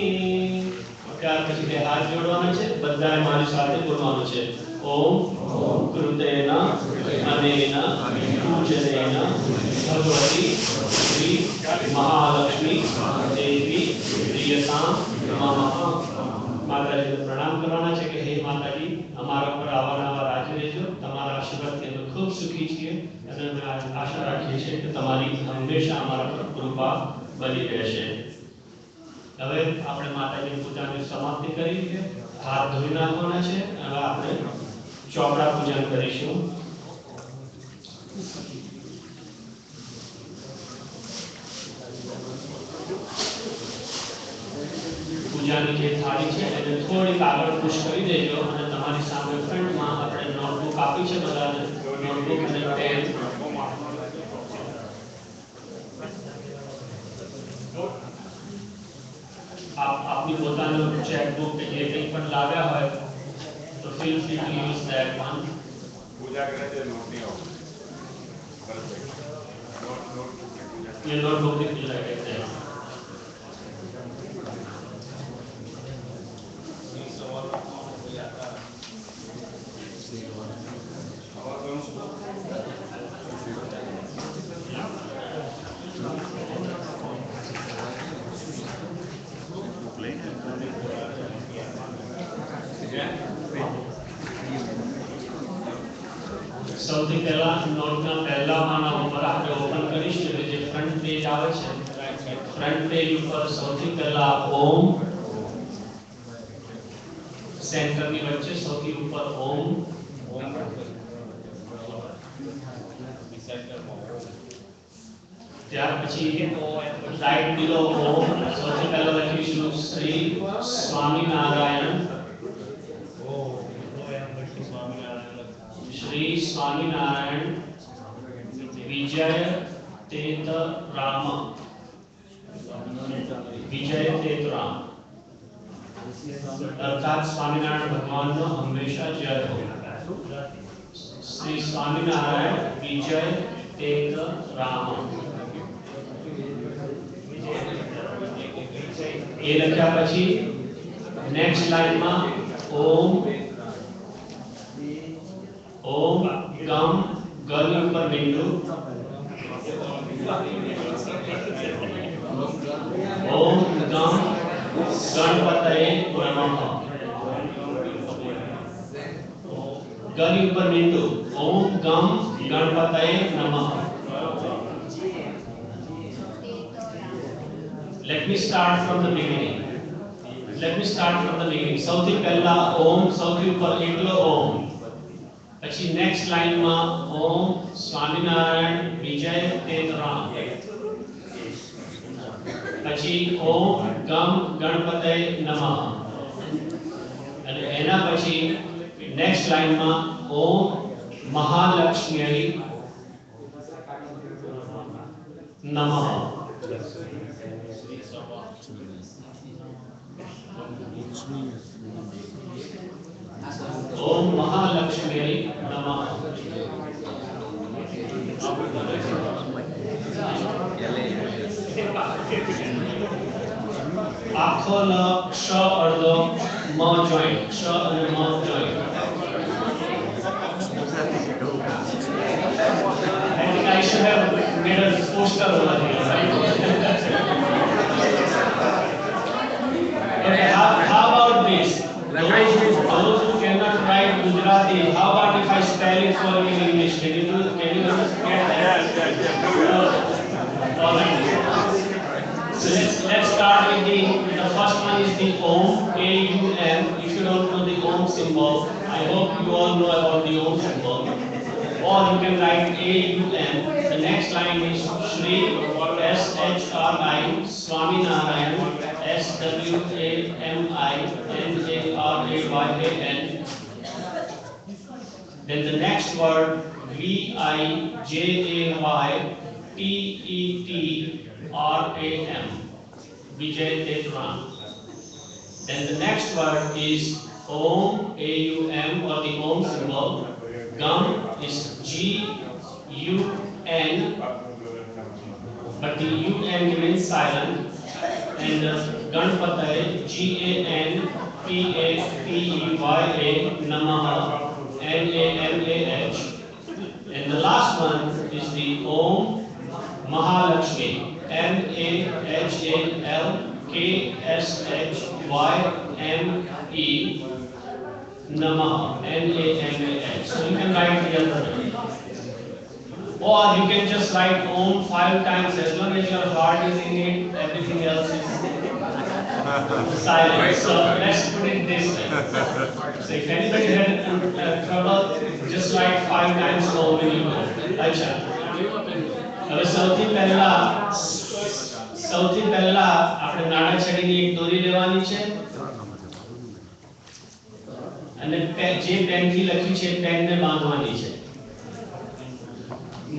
ત્યાર પછી બે હાથ જોડવાના છે. બધાએ મારી સાથે બોલવાનું છે. ओम कृतेन अनेन पूजनेन भगवती श्री महालक्ष्मी देवी प्रियतां मम. माताजी प्रणाम करवाना છે કે હે માતાજી અમારા પર આવવાના રાજી રહેજો. તમારા આશીર્વાદથી અમે ખૂબ સુખી છીએ અને અમે આશા રાખીએ છીએ કે તમારી હંમેશા અમારા પર કૃપા બની રહેશે. હવે આપણે માતાજીની પૂજાની સમાપ્તિ કરી છે. હાથ ધોઈ નાખવાના છે. હવે આપણે ચોપડા પૂજન કરીશું. જે થાળી છે એને થોડીક આગળ પુશ કરી દેજો અને તમારી સામે ફ્રન્ટમાં આપણે નોટબુક આપી છે બધાને નોટબુક અને પેન આપની પોતાનું ચેકબુક કે જે કંઈ પણ લાવ્યા હોય તો feel free to use that one પૂજા કરે છે નોટ નહીં આવો ये नोटबुक की लगे थे સૌથી પહેલા નોટના પહેલા પાના ઉપર આપણે ઓપન કરીશું એટલે જે ફ્રન્ટ પેજ આવે છે ફ્રન્ટ પેજ ઉપર સૌથી પહેલા ઓમ સેન્ટરની વચ્ચે સૌથી ઉપર ઓમ ત્યાર પછી રાઈટ બિલો ઓમ સૌથી પહેલા લખીશું શ્રી સ્વામિનારાયણ श्री स्वामीनारायण विजय तेतराम विजय तेतराम अर्थात स्वामीनारायण भगवान नो हमेशा जय हो श्री स्वामीनारायण विजय तेतराम ये लख्या पछी नेक्स्ट लाइन में ओम ओम गम गल ऊपर बिंदु ओम गम गणपतये नमः गल ऊपर बिंदु ओम गम गणपतये नमः Let me start from the beginning સૌથી પહેલા ઓમ સૌથી ઉપર એકલો ઓમ પછી નેક્સ્ટ લાઈન માં ઓમ સ્વામિનારાયણ વિજય તેતરામ પછી ઓમ ગમ ગણપતય નમઃ અને એના પછી નેક્સ્ટ લાઈન માં ઓમ મહાલક્ષ્મ્યૈ નમઃ ओम महालक्ष्म्यै नमः आखो ल श अर्धो म जॉइंट श અને म joint I think I should have made a poster over here, right? Okay, how about this? Those who cannot write Gujarati, how about if I spell it for you in English? Can you understand that? All right. So let's start with the first one is the Om, A-U-M. If you don't know the Om symbol, I hope you all know about the Om symbol. Or you can write A-U-M. The next line is Shri, S-H-R-I, Swaminarayan, S-W-A-M-I-N-A-R-A-Y-A-N. Then the next word V-I-J-A-Y-T-E-T-R-A-M, Vijay Tetram. Then the next word is Om, A-U-M, or the Om symbol. Gam is G-U-N, but the U-N remains silent. And Ganpataya, G-A-N-P-A-T-E-Y-A, Namaha, N-A-M-A-H. And the last one is the Om Mahalakshmi, M-A-H-A-L-K-S-H-Y-M-E, Namaha, N-A-M-A-H. So you can write the other one. Or you can just write Om 5 times. As long as your heart is in it, everything else is silent. So let's put it this way. So if anybody had trouble, just write 5 times Om when you go. Acha. હવે સૌથી પહેલા આપણે નાના છડીની એક દોરી લેવાની છે અને જે પેનથી લખ્યું છે પેનને બાંધવાની છે.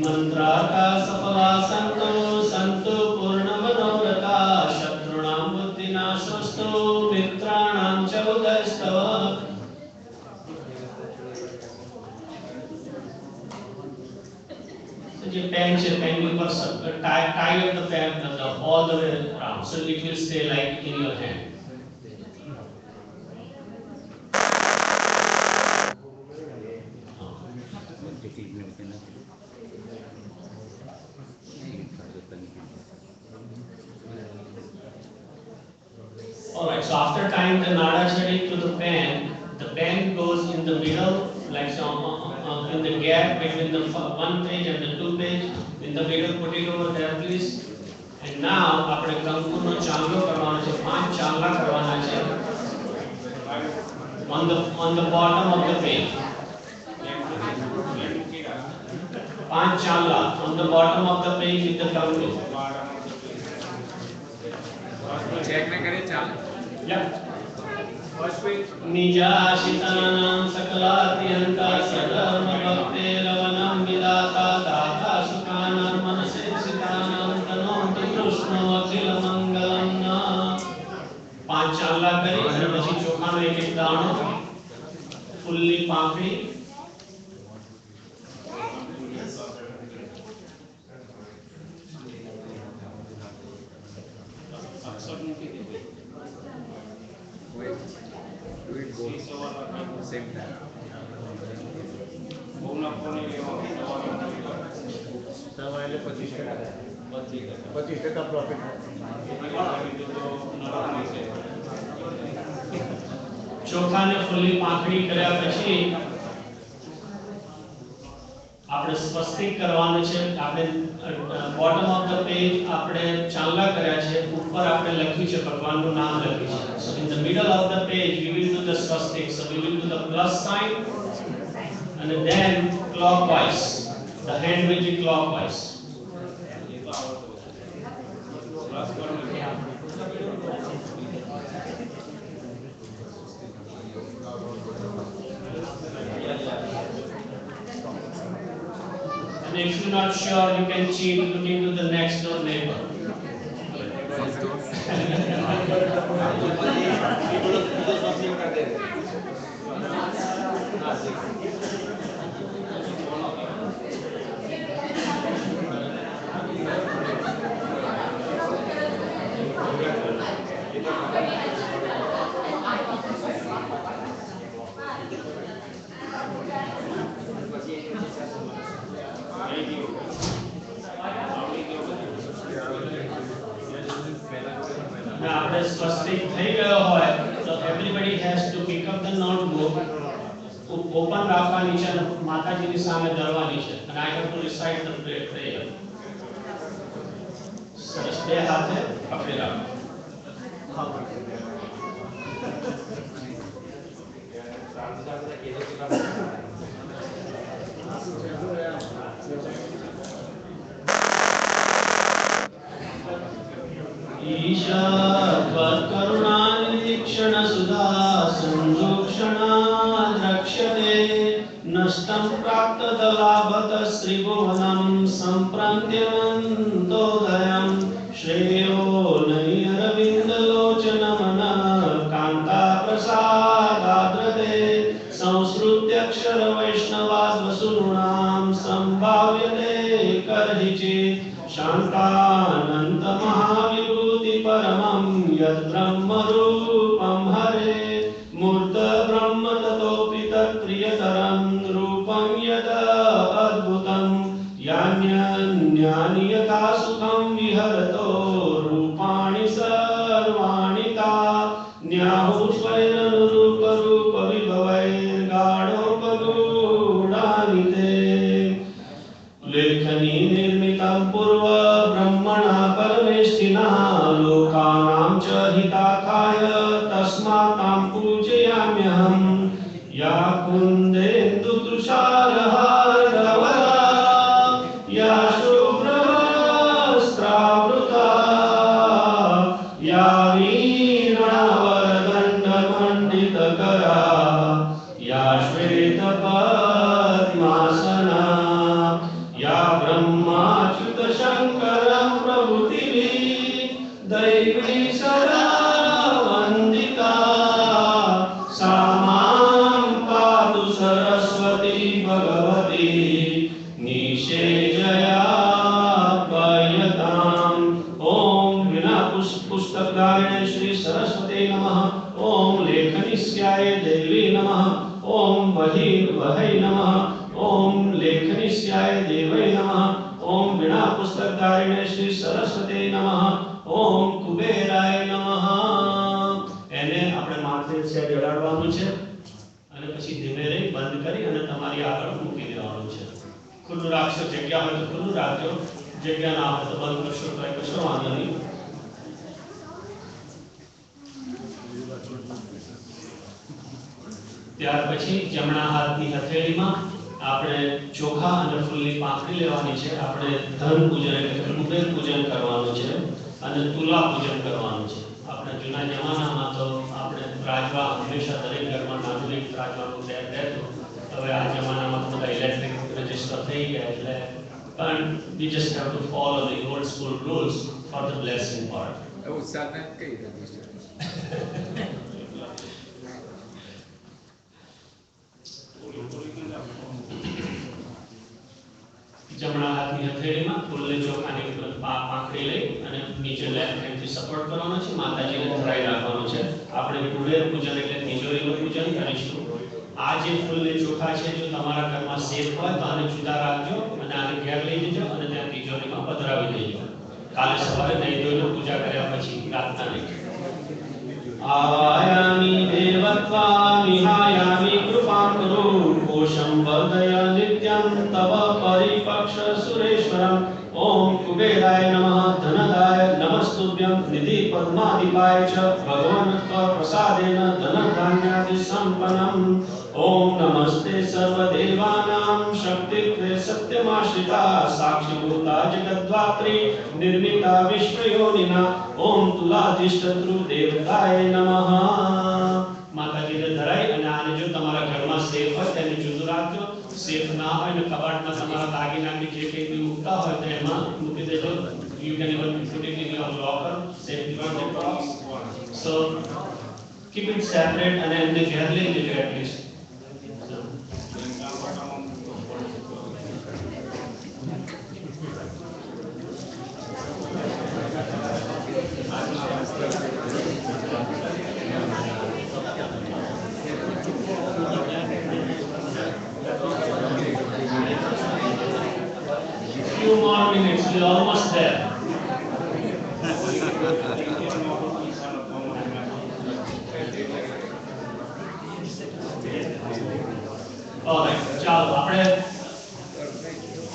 મંત્રાકા સફલા સંતો સંતો પૂર્ણ મનોરથા શત્રુણામ બુદ્ધિનાશસ્તો મિત્રાણામ ચ ઉદયસ્તવ. જે પેન છે પેનની ઉપર tie up the pen all the way around so it will stay like in your hand. Alright, so after tying the nada chadi to the pen goes in the middle, like so, in the gap between the one page and the two page. In the middle, put it over there, please. And now, આપણે કંકુનો ચાંગલો કરવાનો છે, 5 ચાંગલા કરવાના છે. On the bottom of the page. 5 ચાંગલા on the bottom of the page with the Kanku. Check में करें चाल. Yeah. निजाशितानां सकलात्यन्ता सधर्म भक्तेरवनं विदाता दाता सुखानां मनसेक्षितानां तनोतु कृष्णो अखिल मंगलम. 5 ચાંગલા કરી અને પછી ચોખાનો એક એક દાણો, ફૂલની પાંખડી, Do it both same time. સવારે 25% પ્રોફિટ. ચોખાને ફૂલની પાંખડી કર્યા પછી આપણે સ્વસ્તિક કરવાનું છે. આપણે બોટમ ઓફ ધ પેજ આપણે ચાંગલા કર્યા છે, ઉપર આપણે લખ્યું છે ભગવાનનું નામ લખ્યું છે. So in the middle of the page we will do the swastik. So we will do the plus sign and then clockwise. The hand will be clockwise. And if you're not sure, you can cheat looking to the next door neighbor. આપણે સ્વસ્તિક થઈ ગયો હોય તો everybody has to pick up the notebook, open રાખવાની છે અને માતાજીની સામે ધરવાની છે અને I have to recite the prayer. સરસ, બે હાથે પકડી રાખો. ईशा त्वत्करुणानिरीक्षण सुधा संजोक्षणा द्रक्ष्यते नष्टं प्राप्तदलाभत श्रीभुवनं सम्प्रन्त्यन्तोदयं श्रेयो नैरविन्दलोचनमनः कान्ताप्रसादाद्रते संसृत्यक्षर वैष्णवाद्वसुनूनां सम्भाव्यते कर्हिचे शान्तानन्त महाविभूति परमं यद्ब्रह्म रूपं हरे मूर्त ब्रह्म ततोऽपि तत्प्रियतरं रूपं यद अद्भुतं यान्यानि यथा सुखं विहरतो रूपाणि सर्वाणि ता न्याहुस्वैरनुरूप रूप विभवैर्गाढोपगूढानि ते लेखनी निर्मितं पूर्व ब्रह्मणा परमेष्ठिनः लोकानां च हितार्थाय तस्मात् तां पूजयाम्यहं या कुन्देन्दुतुषारहारधवला या शुभ्रवस्त्रावृता या वीणावरदण्डमण्डितकरा निषेचयापयताम् ओम विना पुस्तकधारिणे श्री सरस्वती नमः ओम लेखनिस्याय देवी नमः ओम वहै नमः ओम लेखनिस्याय देवै नमः ओम विना पुस्तकधारिणे श्री सरस्वती नमः ओम कुबेराय नमः એને આપણે માથે છે જડાડવાનું છે અને પછી ધીમે રહી બંધ કરી અને તમારી આગળ મૂકી દેવાનું છે ખુલ્લું રાખશો જગ્યા હોય તો ખુલ્લું રાખજો જગ્યા ના હોય તો બંધ કરશો તો કશો વાંધો નહીં ત્યાર પછી જમણા હાથની હથેળીમાં આપણે ચોખા અને ફૂલની પાંખડી લેવાની છે આપણે ધન પૂજન એટલે કે કુબેર પૂજન કરવાનું છે અને તુલા પૂજન કરવાનું છે આપણે જૂના જમાનામાં તો આપણે રાજવા હંમેશા દરેક ઘરમાં નાનું એક રાજવાનું તૈયાર રહેતું હવે આ જમાનામાં તો બધા ઇલેક્ટ્રિક રજિસ્ટર થઈ ગયા એટલે પણ we just have to follow the old school rules for the blessing part ઉત્સાહ કઈ રજિસ્ટર જમણા હાથની હથેળીમાં ફૂલને ચોખાની પાંખડી લઈ અને નીચે લેફ્ટ હેન્ડથી સપોર્ટ કરવાનો છે માતાજીને ધરાઈ રાખવાનું છે આપણે કુબેર પૂજન એટલે તિજોરીનું પૂજન કરીશું આ જે ફૂલને ચોખા છે જો તમારા ઘરમાં સેફ હોય તો આને જુદા રાખજો અને આને ઘેર લઈ જજો અને ત્યાં તિજોરીમાં પધરાવી દેજો કાલે સવારે નહીં ધોઈને પૂજા કર્યા પછી રાતના નહીં आवायामि देवत्वा विहायामि कृपां कुरु कोशं वर्धय नित्यं तव परिपक्ष सुरेश्वरम् ओम कुबेराय नमः धनदाय नमस्तुभ्यं निधि पद्माधिपाय च भगवन्त्व प्रसादेन धनधान्यादि सम्पन्नम् ओम नमस्ते सर्वदेवानां शक्तित्वे सत्यमाश्रिता साक्षिभूता जगद्धात्री निर्मिता विश्वयोनिना ओम तुलाधिष्ठतृ देवताय नमः माताजीने ધરાઈ અને આને જો તમારા ઘરમાં સેફ હોય તેને જુદું રાખજો સેફ ના હોય ને કબાટમાં તમારા દાગીનાની જે કંઈ બી મૂકતા હોય તો એમાં મૂકી દેજો you can even put it in your locker safety box so keep it separate and એમને ઘેર લઈ જજો at least few more minutes we're almost there alright ચાલો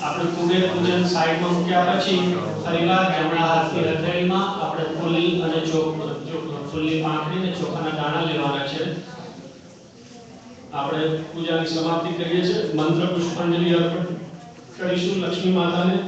આપણે કુબેર પૂજન સાઈડમાં મૂક્યા પછી ફરીવાર જમણા હાથની હથેળીમાં આપણે ફૂલ અને ફૂલની પાંખડી અને ચોખાના દાણા લેવાના છે આપણે પૂજાની સમાપ્તિ કરીએ છીએ મંત્ર પુષ્પાંજલિ અર્પણ કરીશું લક્ષ્મી માતાને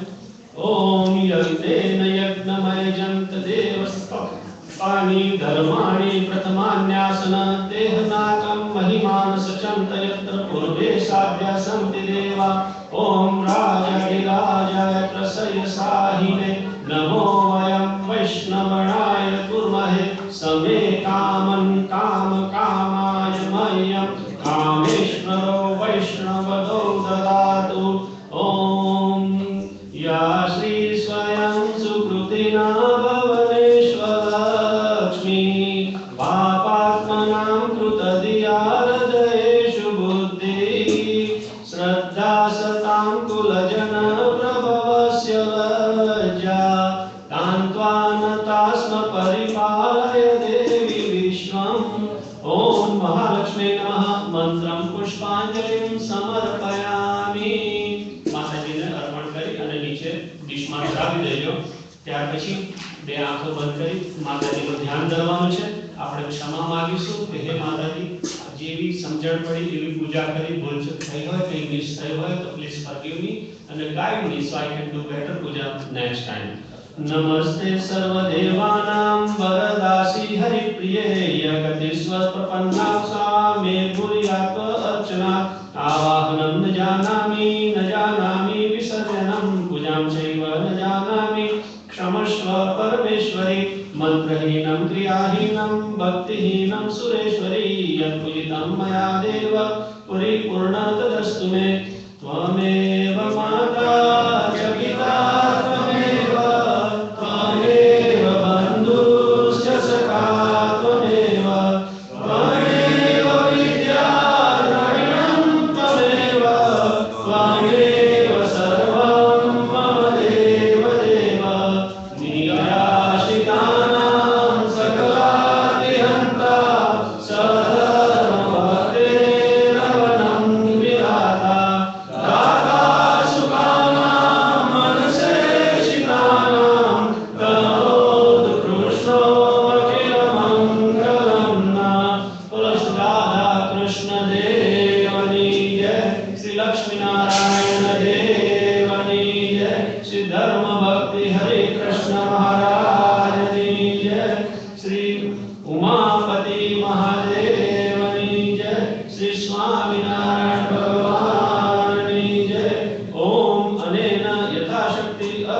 ઓમ યજ્ઞેન યજ્ઞમય જંત દેવસ્પાની ધર્માણિ પ્રથમાન્યાસન દેહનાકં મહિમાન સચંત યત્ર પૂર્વે સાધ્યા સંતિ દેવા ओम राजाधिराजाय प्रसय साहिने नमो वयं वैष्णवणाय कुर्महे समे कामं काम कामाय मह्यं कामेश्वरो वैष्णवदो ददातु ओम या श्री स्वयं सुकृतिना भवनेश्वरलक्ष्मी पापात्मनां कृतधिया हृदयेषु बुद्धि श्रद्धा सतां कुलजन प्रभवस्य लज्जा कान्त्वानतास्म परिपालय देवी विश्वम् ओम महालक्ष्मी नमः मंत्रं पुष्पांजलिं समर्पयामि माताजीने अर्पण કરી અને નીચે ડીશમાં ચડાવી દેજો ત્યાર પછી બે આંખો બંધ કરી માતાજીનું ધ્યાન ધરવાનું છે આપણે ક્ષમા માંગીશું કે હે માતાજી જેવી સમજણ પડી એવી પૂજા કરી ભૂલચૂક થઈ હોય કે મિસ થઈ હોય તો પ્લીઝ ફોરગીવ મી અને guide me so I can do better puja next time नमस्ते सर्वदेवानां वरदासी हरिप्रिये यगतिस्व प्रपन्ना सा मे भूयात् अर्चना आवाहनं न जानामि विसर्जनं पूजां चैव न जानामि क्षमस्व परमेश्वरी मंत्रहीनं क्रियाहीनं भक्तिहीनं सुरेश्वरी यत्पूजितं मया देव परिपूर्णं तदस्तु मे त्वमेव माता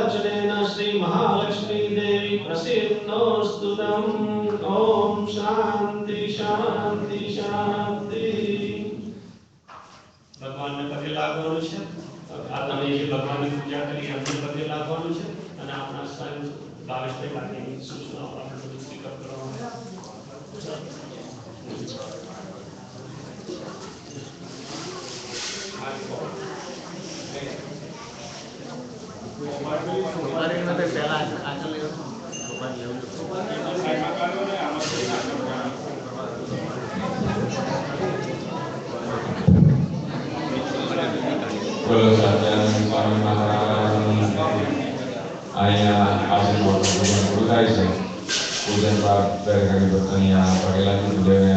वज्रेण श्री महालक्ष्मी देवी प्रसीदोस्तु तम। ओम शांति शांति शांति। भगवान ने पगे लागવાનું છે આ તમે જે ભગવાનની પૂજા કરી એમને પગે લાગવાનું છે અને આપણા સ્વયં ભાવેશભાઈ માટેની સૂચનાઓ આપણે બધું સ્વીકાર કરવાનું છે। બોલો સત્યાનંદ સ્વામી મહારાજની અહીંયા આશીર્વાદ પૂજન પૂરું થાય છે। પૂજન બાદ દરેક હરિભક્ત અહીંયા પગે લાગી પૂજાને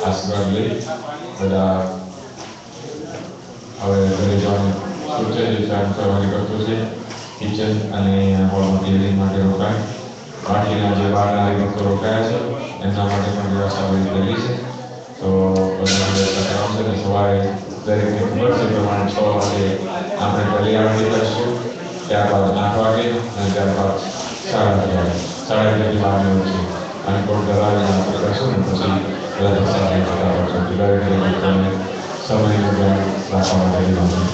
આશીર્વાદ લઈ બધા હવે ઘરે જવાનું સૂચે છે। ચાર હરિભક્તો છે કિચન અને હોલમાં ક્લિનિંગ માટે રોકાય બાકીના જે બહારના હરિભક્તો રોકાયા છે એમના માટે પણ વ્યવસ્થા બધી કરેલી છે। તો બધા વ્યવસ્થા કરાવશે અને સવારે દરેકને ખબર છે પ્રમાણે 6 વાગે આપણે કલ્યાણ નીકળશું, ત્યારબાદ 8 વાગે અને ત્યારબાદ 8:30 વાગે 8:30 બહારની હોય છે અને કોણ કરાવીને આપણે કરશું ને પછી બધા પ્રસાદની બધા કરશું। દરેક વ્યક્તિને સમયનું ધ્યાન રાખવા માટે વિનંતી।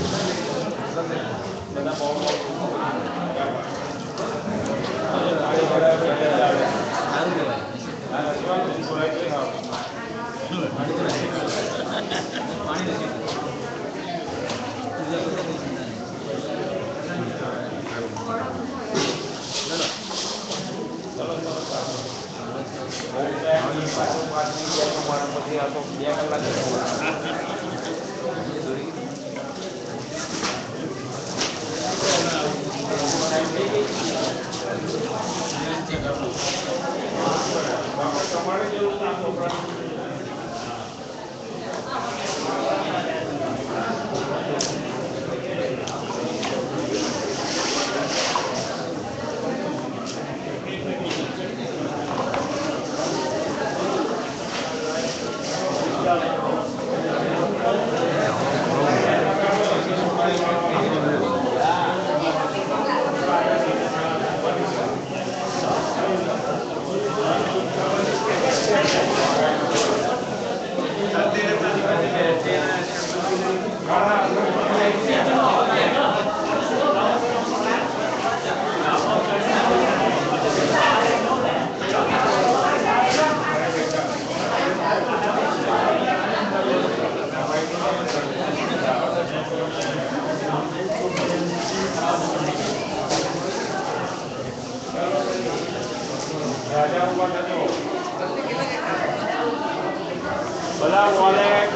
બધા વોલેટ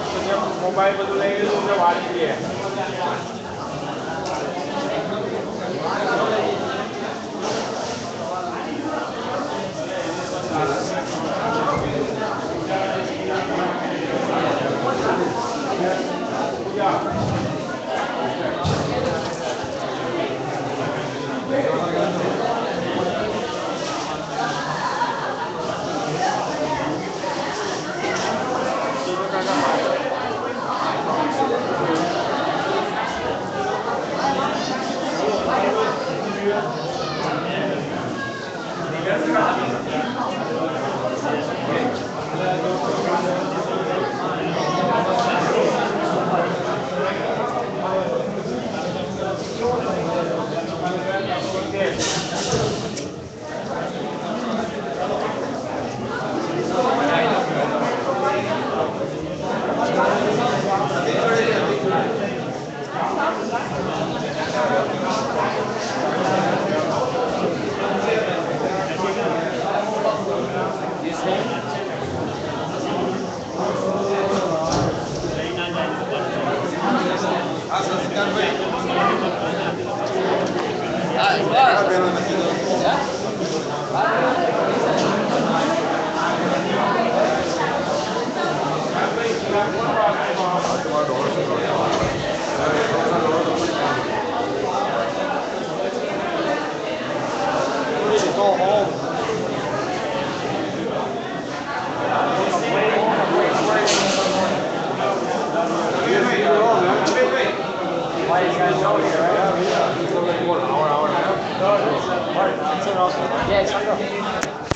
મોબાઈલ બધું લઈ લીધું એટલે વાળી દે। Go home. Why you guys know here, right? Yeah, he's only 1 hour and a half. Yeah, it's